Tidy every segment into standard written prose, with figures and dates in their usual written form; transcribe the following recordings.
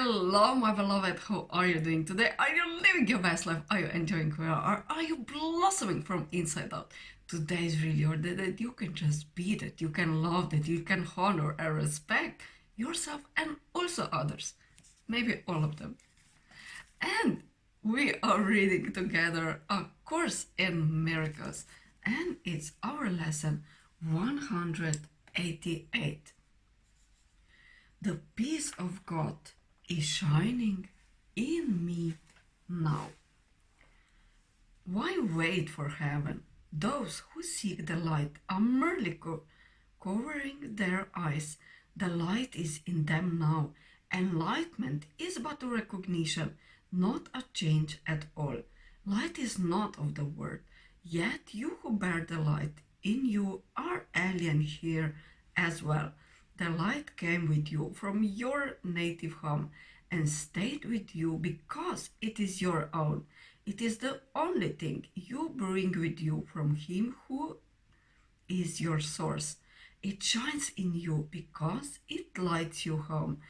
Hello, my beloved. How are you doing today? Are you living your best life? Are you enjoying who you are? Or are you blossoming from inside out? Today is really your day that you can just be, that you can love, that you can honor and respect yourself and also others. Maybe all of them. And we are reading together A Course in Miracles. And it's our lesson 188. The peace of God is shining in me now. Why wait for heaven? Those who seek the light are merely covering their eyes. The light is in them now. Enlightenment is but a recognition, not a change at all. Light is not of the world, yet you who bear the light in you are alien here as well. The light came with you from your native home and stayed with you because it is your own. It is the only thing you bring with you from Him who is your source. It shines in you because it lights you home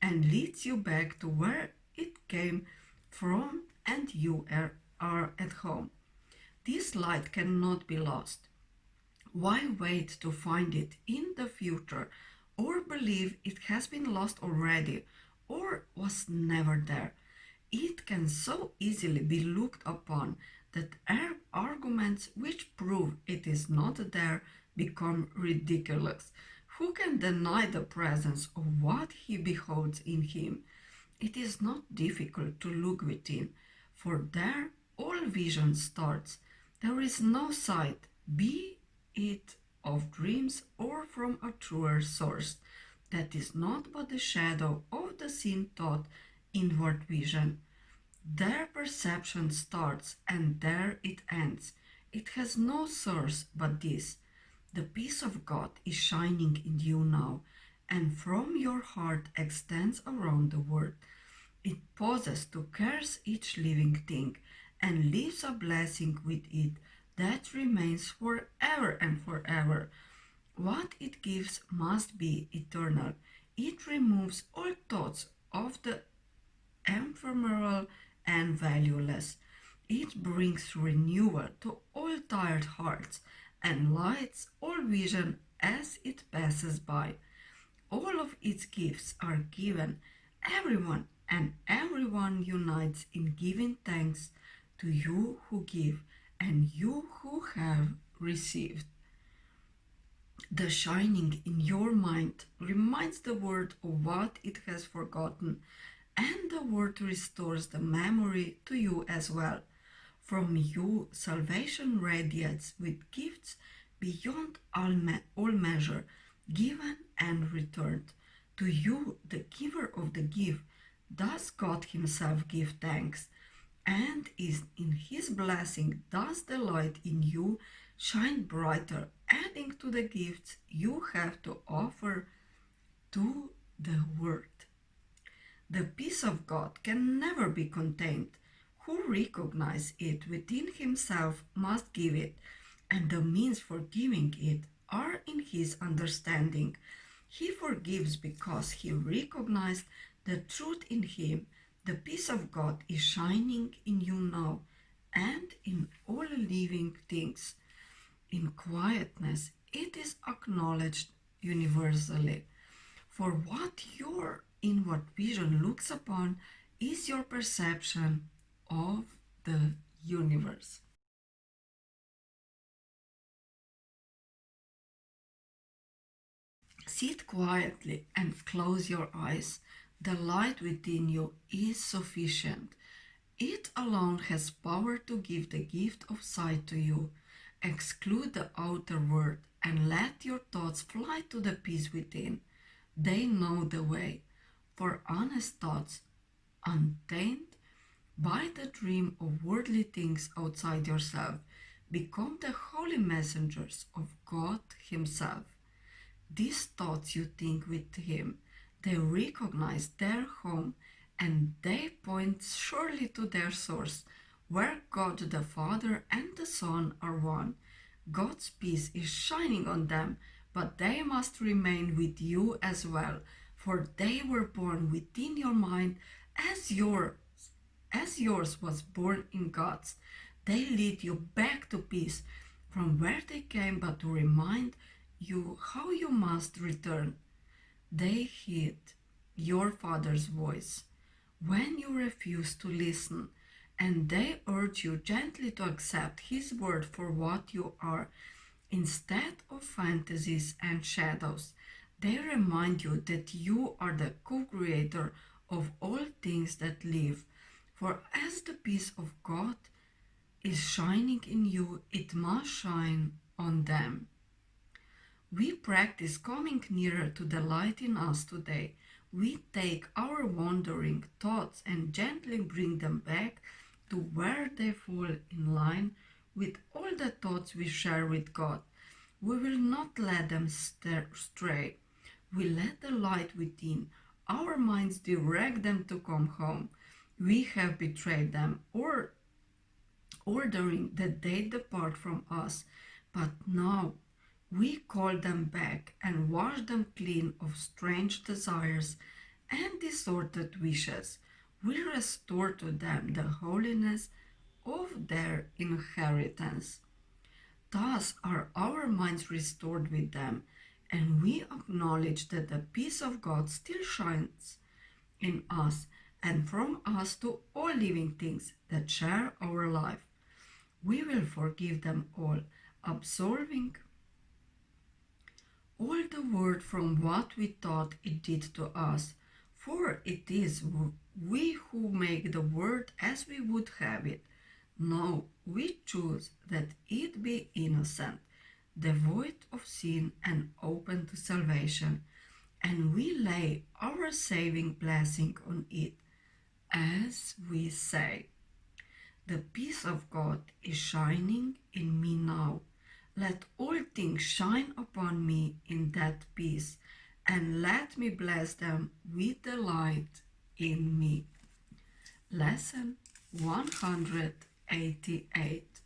and leads you back to where it came from, and you are at home. This light cannot be lost. Why wait to find it in the future, or believe it has been lost already or was never there? It can so easily be looked upon that arguments which prove it is not there become ridiculous. Who can deny the presence of what he beholds in him? It is not difficult to look within, for there all vision starts. There is no sight, be it of dreams or from a truer source, that is not but the shadow of the seen thought inward vision. There perception starts and there it ends. It has no source but this. The peace of God is shining in you now, and from your heart extends around the world. It pauses to curse each living thing and leaves a blessing with it that remains forever and forever. What it gives must be eternal. It removes all thoughts of the ephemeral and valueless. It brings renewal to all tired hearts and lights all vision as it passes by. All of its gifts are given everyone, and everyone unites in giving thanks to you who give and you who have received. The shining in your mind reminds the world of what it has forgotten, and the word restores the memory to you as well. From you salvation radiates with gifts beyond all measure, given and returned. To you, the giver of the gift, does God Himself give thanks, and is in His blessing does the light in you shine brighter, adding to the gifts you have to offer to the world. The peace of God can never be contained. Who recognizes it within himself must give it, and the means for giving it are in his understanding. He forgives because he recognized the truth in him. The peace of God is shining in you now and in all living things. In quietness, it is acknowledged universally. For what your inward vision looks upon is your perception of the universe. Sit quietly and close your eyes. The light within you is sufficient. It alone has power to give the gift of sight to you. Exclude the outer world and let your thoughts fly to the peace within. They know the way. For honest thoughts, untainted by the dream of worldly things outside yourself, become the holy messengers of God Himself. These thoughts you think with Him, they recognize their home and they point surely to their source, where God the Father and the Son are one. God's peace is shining on them, but they must remain with you as well, for they were born within your mind as yours was born in God's. They lead you back to peace from where they came, but to remind you how you must return. They heed your father's voice when you refuse to listen, and they urge you gently to accept his word for what you are. Instead of fantasies and shadows, they remind you that you are the co-creator of all things that live. For as the peace of God is shining in you, it must shine on them. We practice coming nearer to the light in us today. We take our wandering thoughts and gently bring them back to where they fall in line with all the thoughts we share with God. We will not let them stray. We let the light within our minds direct them to come home. We have betrayed them, or ordering that they depart from us, but now we call them back and wash them clean of strange desires and disordered wishes. We restore to them the holiness of their inheritance. Thus are our minds restored with them, and we acknowledge that the peace of God still shines in us and from us to all living things that share our life. We will forgive them all, absolving all the world from what we thought it did to us, for it is we who make the world as we would have it. No, we choose that it be innocent, devoid of sin and open to salvation, and we lay our saving blessing on it, as we say, the peace of God is shining in me now. Let all things shine upon me in that peace, and let me bless them with the light in me. Lesson 188.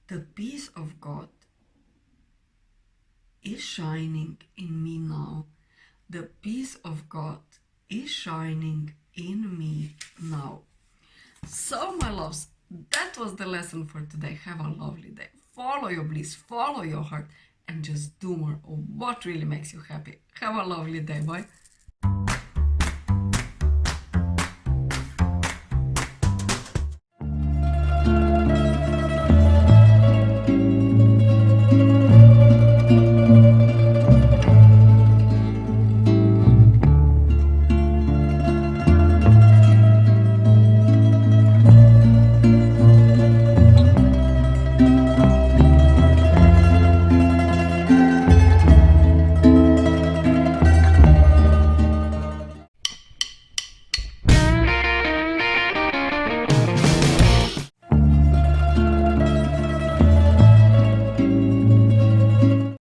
The peace of God is shining in me now. The peace of God is shining in me now. So, my loves, that was the lesson for today. Have a lovely day. Follow your bliss, follow your heart, and just do more of what really makes you happy. Have a lovely day. Bye.